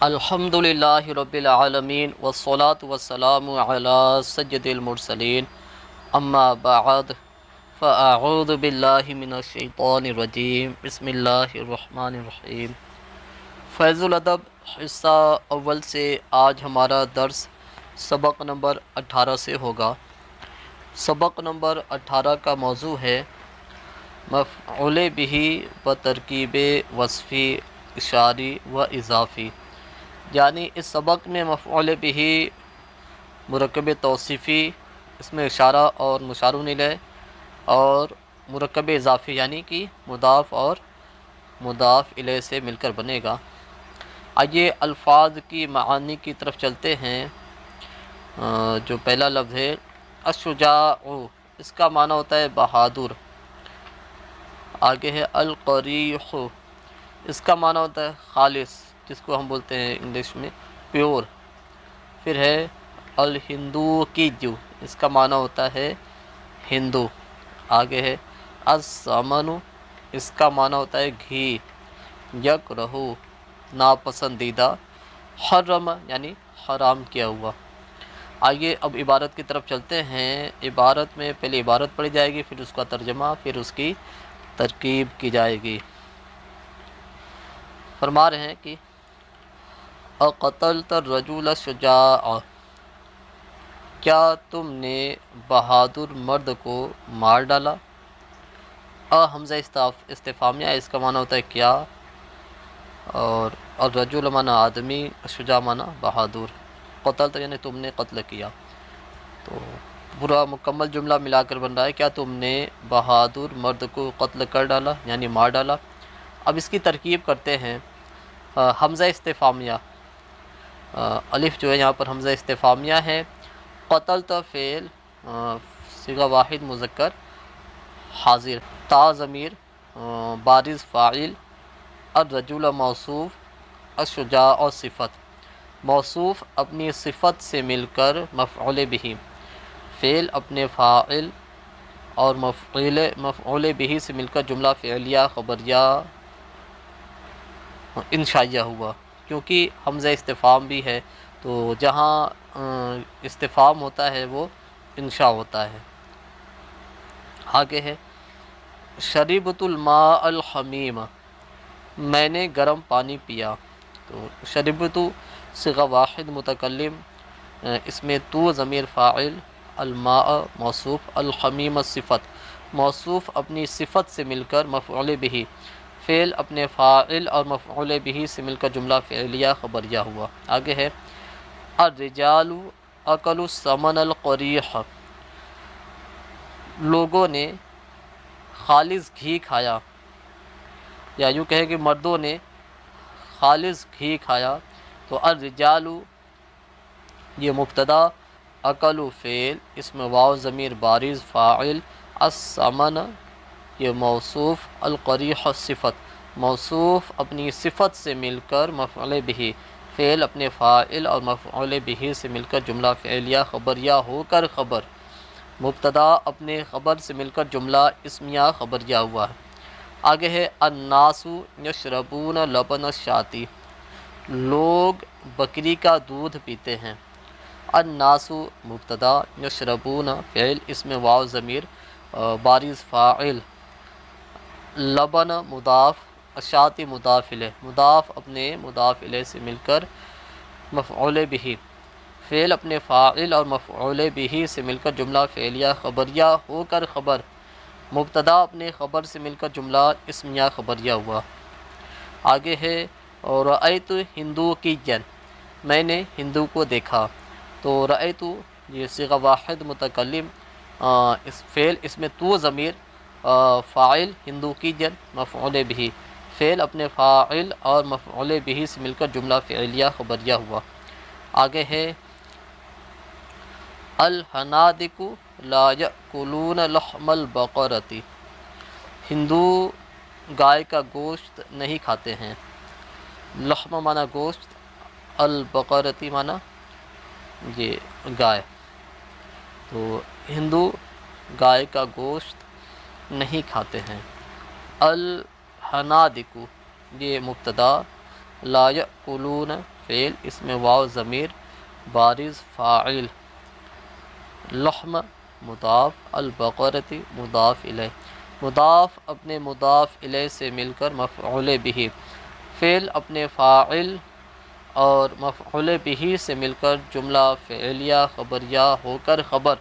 الحمدللہ رب العالمین والصلاة والسلام علی سید المرسلین اما بعد فاعوذ باللہ من الشیطان الرجیم بسم اللہ الرحمن الرحیم۔ فیض الادب حصہ اول سے آج ہمارا درس سبق نمبر 18 سے ہوگا۔ سبق نمبر 18 کا موضوع ہے مفعول بہ و ترکیب وصفی اشاری و اضافی، یعنی اس سبق میں مفعول بہ مرکب توصیفی، اس میں اشارہ اور مشار الیہ، اور مرکب اضافی یعنی کہ مضاف اور مضاف الیہ سے مل کر بنے گا۔ آئیے الفاظ کی معانی کی طرف چلتے ہیں۔ جو پہلا لفظ ہے الشجاع، اس کا معنی ہوتا ہے بہادر۔ آگے ہے القریح، اس کا معنی ہوتا ہے خالص، جس کو ہم بولتے ہیں انگلش میں پیور۔ پھر ہے الہندوکیج، اس کا معنی ہوتا ہے ہندو۔ آگے ہے السمن، اس کا معنی ہوتا ہے گھی۔ یکرہ، ناپسندیدہ۔ حرم یعنی حرام کیا ہوا۔ آئیے اب عبارت کی طرف چلتے ہیں۔ عبارت میں پہلے عبارت پڑھی جائے گی، پھر اس کا ترجمہ، پھر اس کی ترکیب کی جائے گی۔ فرما رہے ہیں کہ اقتلت الرجل الشجاع، کیا تم نے بہادر مرد کو مار ڈالا۔ حمزہ استفہامیہ، اس کا معنی ہوتا ہے کیا، اور الرجل معنی آدمی، الشجاع معنی بہادر۔ قتلت یعنی تم نے قتل کیا، تو پورا مکمل جملہ ملا کر بن رہا ہے کیا تم نے بہادر مرد کو قتل کر ڈالا یعنی مار ڈالا۔ اب اس کی ترکیب کرتے ہیں۔ حمزہ استفہامیہ، الف جو ہے یہاں پر حمزہ استفہامیہ ہے۔ قتلت فعل، صیغہ واحد مذکر حاضر، تا ضمیر بارز فاعل، الرجل موصوف، الشجاع اور صفت۔ موصوف اپنی صفت سے مل کر مفعول بہ، فعل اپنے فاعل اور مفعول بہ سے مل کر جملہ فعلیہ خبریہ انشائیہ ہوا، کیونکہ حمزہ استفہام بھی ہے تو جہاں استفہام ہوتا ہے وہ انشاء ہوتا ہے۔ آگے ہے شربت الماء الحمیم، میں نے گرم پانی پیا۔ تو شربت صیغہ واحد متکلم، اس میں تو ضمیر فاعل، الماء موصوف، الحمیم صفت۔ موصوف اپنی صفت سے مل کر مفعول بہ، فعل اپنے فاعل اور مفعول بہ سے مل کر جملہ فعلیہ خبریہ ہوا۔ آگے ہے الرجال اکلوا الثمن القریح، لوگوں نے خالص گھی کھایا، یا یوں کہے کہ مردوں نے خالص گھی کھایا۔ تو الرجال یہ مبتدا، اکلوا فعل، اس میں واو ضمیر بارز فاعل، الثمن یہ موصوف، القریح صفت۔ موصوف اپنی صفت سے مل کر مفعول بہ، فعل اپنے فاعل اور مفعول بہ سے مل کر جملہ فعلیہ خبریہ ہو کر خبر، مبتدا اپنے خبر سے مل کر جملہ اسمیہ خبریہ ہوا ہے۔ آگے ہے الناس یشربون لبن الشاۃ، لوگ بکری کا دودھ پیتے ہیں۔ الناس مبتدا، یشربون فعل، اس میں واو ضمیر بارز فاعل، لبن مضاف، الشاۃ مضاف الیہ، مضاف اپنے مضاف الیہ سے مل کر مفعول بہ، فعل اپنے فاعل اور مفعول بہ سے مل کر جملہ فعلیہ خبریہ ہو کر خبر، مبتدا اپنے خبر سے مل کر جملہ اسمیہ خبریہ ہوا۔ آگے ہے اور رأیت ہندوکیجا، میں نے ہندو کو دیکھا۔ تو رأیت یہ صیغہ واحد متکلم، اس فعل اس میں تو ضمیر فاعل، ہندوکیجا مفعول بہ، فعل اپنے فاعل اور مفعول بہ سے مل کر جملہ فعلیہ خبریہ ہوا۔ آگے ہے الحنادق لا یأکلون لحم البقرۃ، ہندو گائے کا گوشت نہیں کھاتے ہیں۔ لحم معنی گوشت، البقرۃ معنی یہ گائے، تو ہندو گائے کا گوشت نہیں کھاتے ہیں۔ الحنادق یہ مبتدا، لا یأکلون فعل اس میں واو ضمیر بارز فاعل، لحم مضاف، البقرۃ مضاف الیہ، مضاف اپنے مضاف الیہ سے مل کر مفعول بہ، فعل اپنے فاعل اور مفعول بہ سے مل کر جملہ فعلیہ خبریہ ہو کر خبر،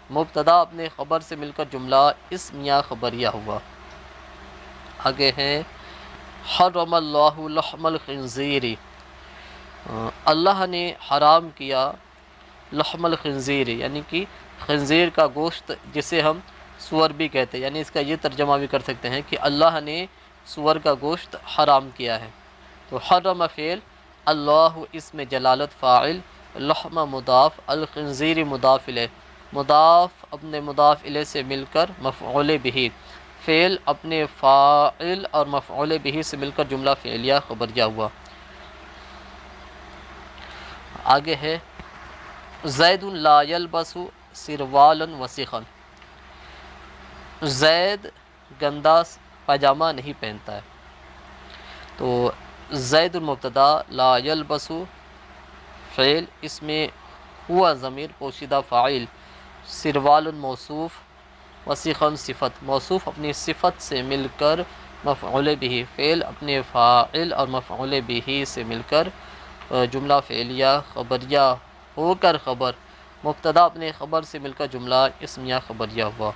مبتدا اپنے خبر سے مل کر جملہ اسمیہ خبریہ ہوا۔ آگے ہیں حرم اللہ لحم الخنزیر، اللہ نے حرام کیا لحم الخنزیر یعنی کہ خنزیر کا گوشت، جسے ہم سور بھی کہتے ہیں، یعنی اس کا یہ ترجمہ بھی کر سکتے ہیں کہ اللہ نے سور کا گوشت حرام کیا ہے۔ تو حرم فعل، اللہ اسم جلالت فاعل، لحم مضاف، الخنزیر مضاف الیہ، مضاف اپنے مضاف الیہ سے مل کر مفعول بہ، فعل اپنے فاعل اور مفعول بہ سے مل کر جملہ فعلیہ خبریہ ہوا۔ آگے ہے زید لا یلبس سروالا وسخا، زید گندا پاجامہ نہیں پہنتا ہے۔ تو زید المبتدا، لا یلبس فعل اس میں ہوا ضمیر پوشیدہ فاعل، سروال موصوف، وسخا صفت، موصوف اپنی صفت سے مل کر مفعول بہ، فعل اپنے فاعل اور مفعول بہ سے مل کر جملہ فعلیہ خبریہ ہو کر خبر، مبتدا اپنے خبر سے مل کر جملہ اسمیہ خبریہ ہوا۔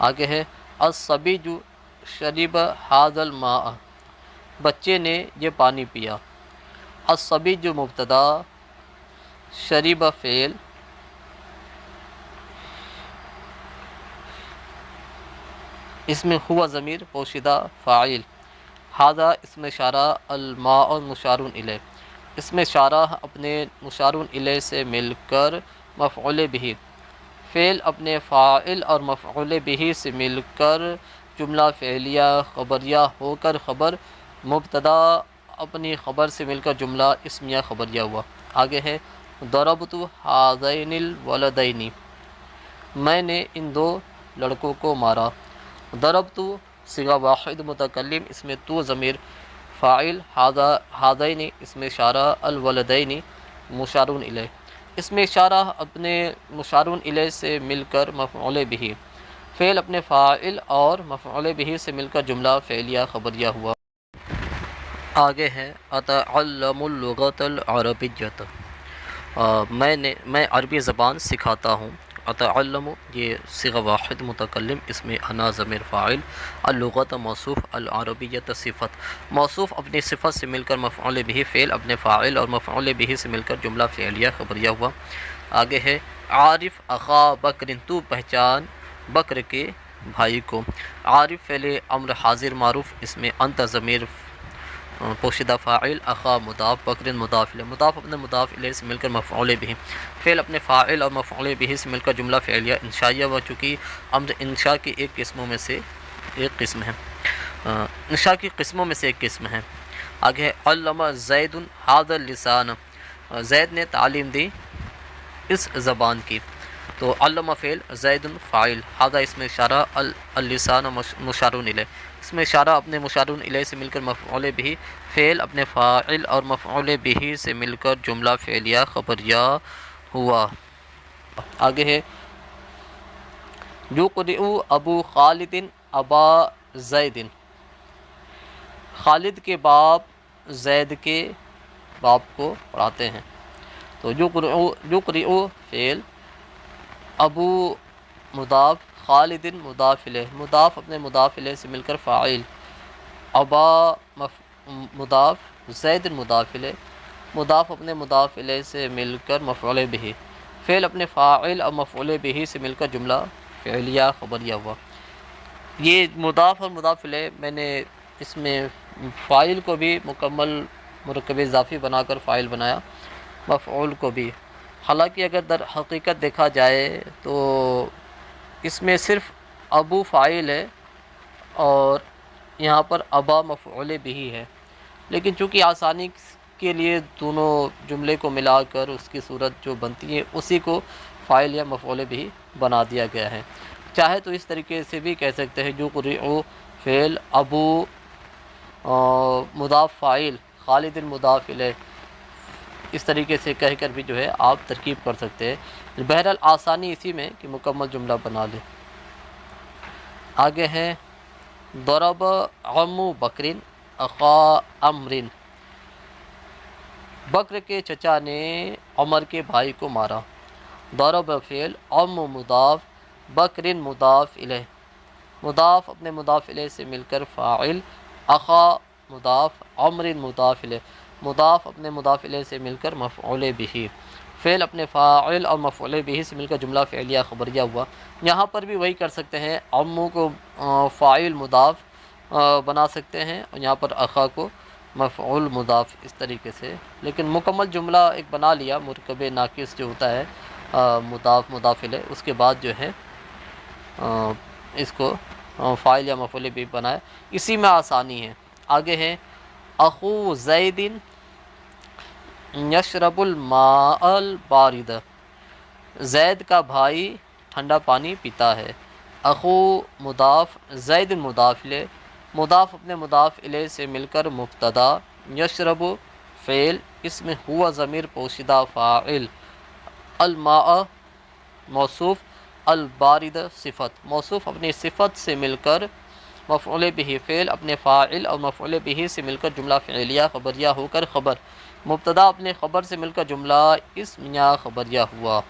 آگے ہے الصبی شرب ھذا الماء، بچے نے یہ پانی پیا۔ الصبی مبتدا، شرب فعل، اس میں ہوا ضمیر پوشیدہ فاعل، ھذا اس میں اشارہ، الماء مشار الیہ، اس میں اشارہ اپنے مشار الیہ سے مل کر مفعول بہ، فعل اپنے فاعل اور مفعول بہ سے مل کر جملہ فعلیہ خبریہ ہو کر خبر، مبتدا اپنی خبر سے مل کر جملہ اسمیہ خبریہ ہوا۔ آگے ہے ضربت ھذین الولدین، میں نے ان دو لڑکوں کو مارا۔ ضربت صیغہ واحد متکلم، اس میں تو ضمیر فاعل، ھذین اس میں اشارہ، الولدین مشار الیہ، اس میں اشارہ اپنے مشار الیہ سے مل کر مفعول بہ، فعل اپنے فاعل اور مفعول بہ سے مل کر جملہ فعلیہ خبریہ ہوا۔ آگے ہے اتعلم اللغۃ العربیۃ، میں عربی زبان سکھاتا ہوں۔ اتعلم یہ صیغہ واحد متکلم، اس میں انا ضمیر فاعل، اللغۃ موصوف، العربیۃ صفت، موصوف اپنی صفت سے مل کر مفعول بہ، فعل اپنے فاعل اور مفعول بہ سے مل کر جملہ فعلیہ خبریہ ہوا۔ آگے ہے عارف اخا بکر، تو پہچان بکر کے بھائی کو۔ عارف فعل امر حاضر معروف، اس میں انت ضمیر پوشیدہ فاعل، اخا مضاف، بکر مضاف الیہ، مضاف اپنے مضاف الیہ سے مل کر مفعول بہ، فعل اپنے فاعل اور مفعول بہ سے مل کر جملہ فعلیہ انشائیہ ہوا، چونکہ امر انشاء کی ایک قسموں میں سے ایک قسم ہے، انشاء کی قسموں میں سے ایک قسم ہے۔ آگے ہے علم زید ھذا اللسان، زید نے تعلیم دی اس زبان کی۔ تو علم فعل، زید فاعل، ھذا اس میں اشارہ، اللسان مشار الیہ، اس میں اشارہ اپنے مشار الیہ سے مل کر مفعول بہ، فعل اپنے فاعل اور مفعول بہ سے مل کر جملہ فعلیہ خبریہ ہوا۔ آگے ہے یقرئ ابو خالد ابا زید، خالد کے باپ زید کے باپ کو پڑھاتے ہیں۔ تو یقرئ فعل، ابو مضاف، خالد مضاف الیہ، مضاف اپنے مضاف الیہ سے مل کر فاعل، ابا مضاف، زید مضاف الیہ، مضاف اپنے مضاف الیہ سے مل کر مفعول بہ، فعل اپنے فاعل اور مفعول بہ سے مل کر جملہ فعلیہ خبریہ ہوا۔ یہ مضاف اور مضاف الیہ میں نے اس میں فاعل کو بھی مکمل مرکب اضافی بنا کر فاعل بنایا، مفعول کو بھی، حالانکہ اگر در حقیقت دیکھا جائے تو اس میں صرف ابو فاعل ہے اور یہاں پر ابا مفعول بہ ہے، لیکن چونکہ آسانی کے لیے دونوں جملے کو ملا کر اس کی صورت جو بنتی ہے اسی کو فاعل یا مفعول بہ بنا دیا گیا ہے۔ چاہے تو اس طریقے سے بھی کہہ سکتے ہیں یقرئ فعل، ابو مضاف فاعل خالد مضاف الیہ، اس طریقے سے کہہ کر بھی جو ہے آپ ترکیب کر سکتے ہیں۔ بہرحال آسانی اسی میں کہ مکمل جملہ بنا لیں۔ آگے ہے ضرب عم بکر اخا عمر، بکر کے چچا نے عمر کے بھائی کو مارا۔ ضرب فعل، عم مضاف، بکر مضاف الیہ، مضاف اپنے مضاف الیہ سے مل کر فاعل، اخا مضاف، عمر مضاف الیہ، مضاف اپنے مضاف الیہ سے مل کر مفعول بہ، فعل اپنے فاعل اور مفعول بہ سے مل کر جملہ فعلیہ خبریہ ہوا۔ یہاں پر بھی وہی کر سکتے ہیں، عمو کو فاعل مضاف بنا سکتے ہیں اور یہاں پر اخا کو مفعول مضاف، اس طریقے سے۔ لیکن مکمل جملہ ایک بنا لیا، مرکب ناقص جو ہوتا ہے مضاف مضاف الیہ، اس کے بعد جو ہے اس کو فاعل یا مفعول بھی بنائے، اسی میں آسانی ہے۔ آگے ہے اخو زید یشرب الماء البارد، زید کا بھائی ٹھنڈا پانی پیتا ہے۔ اخو مضاف، زید مضاف الیہ، مضاف اپنے مضاف الیہ سے مل کر مبتدا، یشرب فعل، اس میں ہوا ضمیر پوشیدہ فاعل، الماء موصوف، البارد صفت، موصوف اپنی صفت سے مل کر مفعول بہ، فعل اپنے فاعل اور مفعول بہ سے مل کر جملہ فعلیہ خبریہ ہو کر خبر، مبتدا اپنے خبر سے مل کر جملہ اسمیہ خبریہ ہوا۔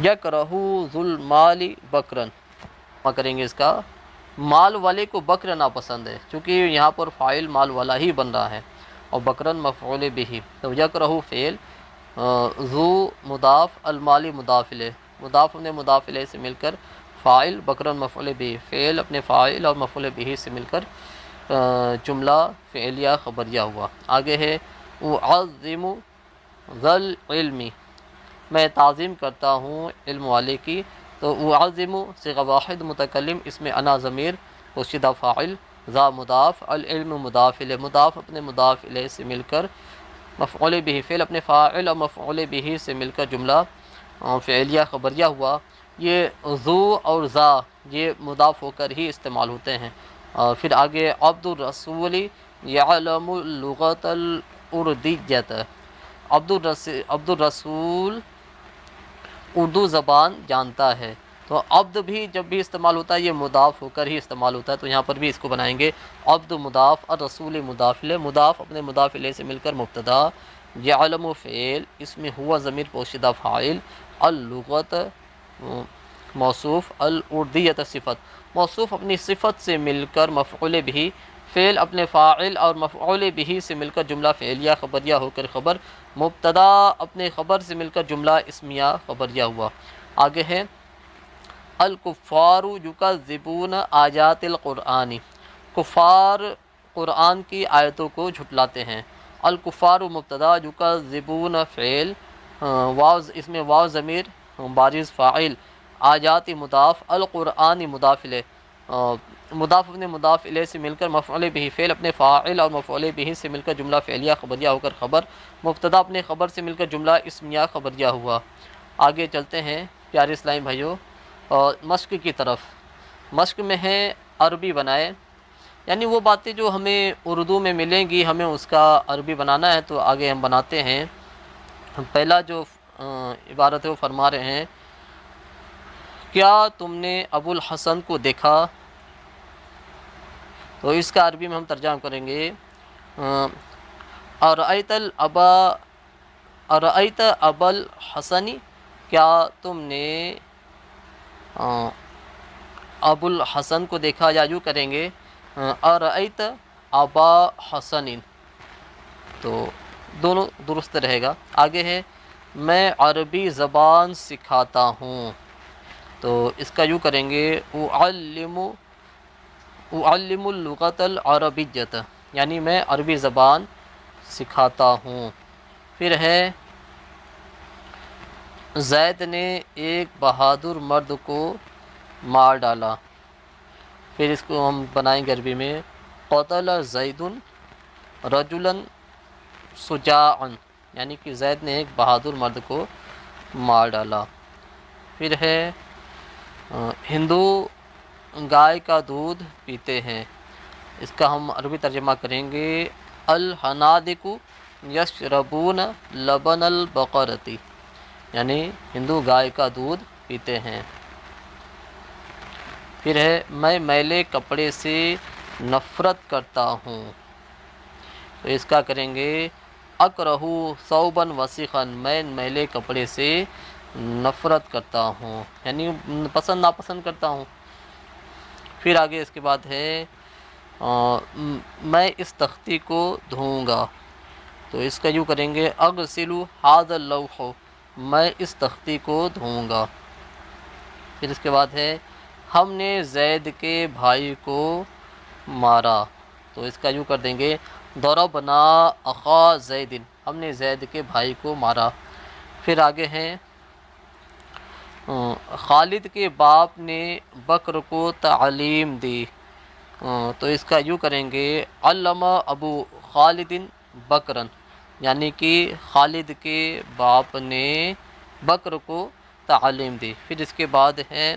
یکرہ ذو المال بکرن، کریں گے اس کا، مال والے کو بکر ناپسند ہے، چونکہ یہاں پر فاعل مال والا ہی بن رہا ہے اور بکرن مفعول بہ، تو یکرہ فعل، ذو مضاف، المالی مضاف الیہ، مضاف اپنے مضاف الیہ سے مل کر فاعل، بکرن مفعول بہ، فعل اپنے فاعل اور مفعول بہ سے مل کر جملہ فعلیہ خبریہ ہوا۔ آگے ہے اعظم ذل علم، میں تعظیم کرتا ہوں علم والے کی، تو اعظم صیغہ واحد متکلم، اس میں انا ضمیر پوشیدہ فاعل، ذا مضاف، العلم مضاف الیہ، مضاف اپنے مضاف الیہ سے مل کر مفعول بہ، فعل اپنے فاعل اور مفعول بہ سے مل کر جملہ فعلیہ خبریہ ہوا۔ یہ ذو اور ذا یہ مضاف ہو کر ہی استعمال ہوتے ہیں۔ پھر آگے عبد الرسول یعلم اللغۃ الاردیۃ، عبد الرسول اردو زبان جانتا ہے، تو عبد بھی جب بھی استعمال ہوتا ہے یہ مضاف ہو کر ہی استعمال ہوتا ہے، تو یہاں پر بھی اس کو بنائیں گے عبد مضاف، الرسول مضاف الیہ، مضاف اپنے مضاف الیہ سے مل کر مبتدا، یعلم فعل، اس میں ہوا ضمیر پوشیدہ فاعل، اللغۃ موصوف، الاردیۃ صفت، موصوف اپنی صفت سے مل کر مفعول بہ، فعل اپنے فاعل اور مفعول بہ سے مل کر جملہ فعلیہ خبریہ ہو کر خبر، مبتدا اپنے خبر سے مل کر جملہ اسمیہ خبریہ ہوا۔ آگے ہے الکفار یکذبون آیات القرآن، کفار قرآن کی آیتوں کو جھٹلاتے ہیں۔ الکفار مبتدا، یکذبون فعل، واو اس میں واو ضمیر بارز فاعل، آیات مضاف، القرآن مضاف الیہ، مضاف اپنے مضاف الیہ سے مل کر مفعول بہ، فعل اپنے فاعل اور مفعول بہ سے مل کر جملہ فعلیہ خبریہ ہو کر خبر، مبتدا اپنے خبر سے مل کر جملہ اسمیہ خبریہ ہوا۔ آگے چلتے ہیں پیارے اسلامی بھائیوں مشق کی طرف۔ مشق میں ہے عربی بنائے، یعنی وہ باتیں جو ہمیں اردو میں ملیں گی ہمیں اس کا عربی بنانا ہے، تو آگے ہم بناتے ہیں۔ پہلا جو عبارت ہے وہ فرما رہے ہیں، کیا تم نے ابو الحسن کو دیکھا؟ تو اس کا عربی میں ہم ترجمہ کریں گے ارأیت ابا الحسن، کیا تم نے ابو الحسن کو دیکھا، یا یوں کریں گے ارأیت ابا حسن، تو دونوں درست رہے گا۔ آگے ہے میں عربی زبان سکھاتا ہوں، تو اس کا یوں کریں گے اعلم اللغۃ العربیۃ، یعنی میں عربی زبان سکھاتا ہوں۔ پھر ہے زید نے ایک بہادر مرد کو مار ڈالا، پھر اس کو ہم بنائیں گے عربی میں قتل زید رجلا شجاعا، یعنی کہ زید نے ایک بہادر مرد کو مار ڈالا۔ پھر ہے ہندو گائے کا دودھ پیتے ہیں۔ اس کا ہم عربی ترجمہ کریں گے، الحنادق یشربون لبن البقرتی، یعنی ہندو گائے کا دودھ پیتے ہیں۔ پھر ہے میں میلے کپڑے سے نفرت کرتا ہوں، تو اس کا کریں گے اکرہ ثوبا وسخا، میں میلے کپڑے سے نفرت کرتا ہوں، یعنی ناپسند کرتا ہوں۔ پھر آگے اس کے بعد ہے میں اس تختی کو دھوؤں گا، تو اس کا یوں کریں گے اغسل ھذا اللوح، میں اس تختی کو دھوؤں گا۔ پھر اس کے بعد ہے ہم نے زید کے بھائی کو مارا، تو اس کا یوں کر دیں گے ضربنا اخا زید، ہم نے زید کے بھائی کو مارا۔ پھر آگے ہیں خالد کے باپ نے بکر کو تعلیم دی، تو اس کا یوں کریں گے علم ابو خالد بکرن، یعنی کہ خالد کے باپ نے بکر کو تعلیم دی۔ پھر اس کے بعد ہے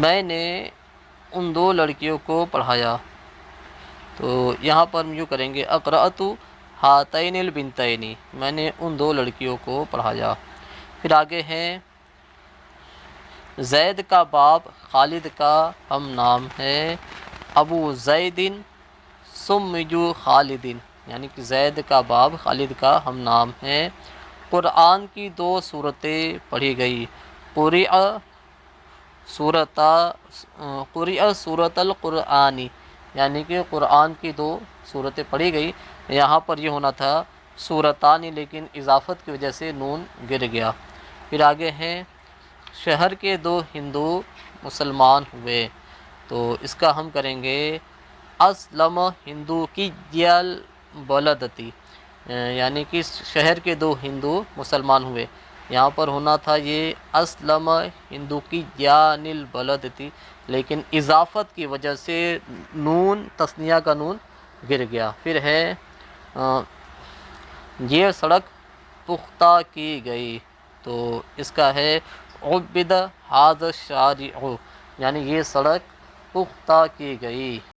میں نے ان دو لڑکیوں کو پڑھایا، تو یہاں پر ہم یوں کریں گے اقرأت ہاتین البنتین، میں نے ان دو لڑکیوں کو پڑھایا۔ پھر آگے ہیں زید کا باپ خالد کا ہم نام ہے ابو زید سمیو خالد، یعنی کہ زید کا باپ خالد کا ہم نام ہے۔ قرآن کی دو صورتیں پڑھی گئی، قرئ سورۃ القرآن، یعنی کہ قرآن کی دو صورتیں پڑھی گئی۔ یہاں پر یہ ہونا تھا سورتان، لیکن اضافت کی وجہ سے نون گر گیا۔ پھر آگے ہیں شہر کے دو ہندو مسلمان ہوئے، تو اس کا ہم کریں گے اسلم ہندو کی البلدتی، یعنی کہ شہر کے دو ہندو مسلمان ہوئے۔ یہاں پر ہونا تھا یہ اسلم ہندو کی البلدتی، لیکن اضافت کی وجہ سے نون تثنیہ کا نون گر گیا۔ پھر ہے یہ سڑک پختہ کی گئی، تو اس کا ہے عبد ھذا الشارع، یعنی یہ سڑک پختہ کی گئی۔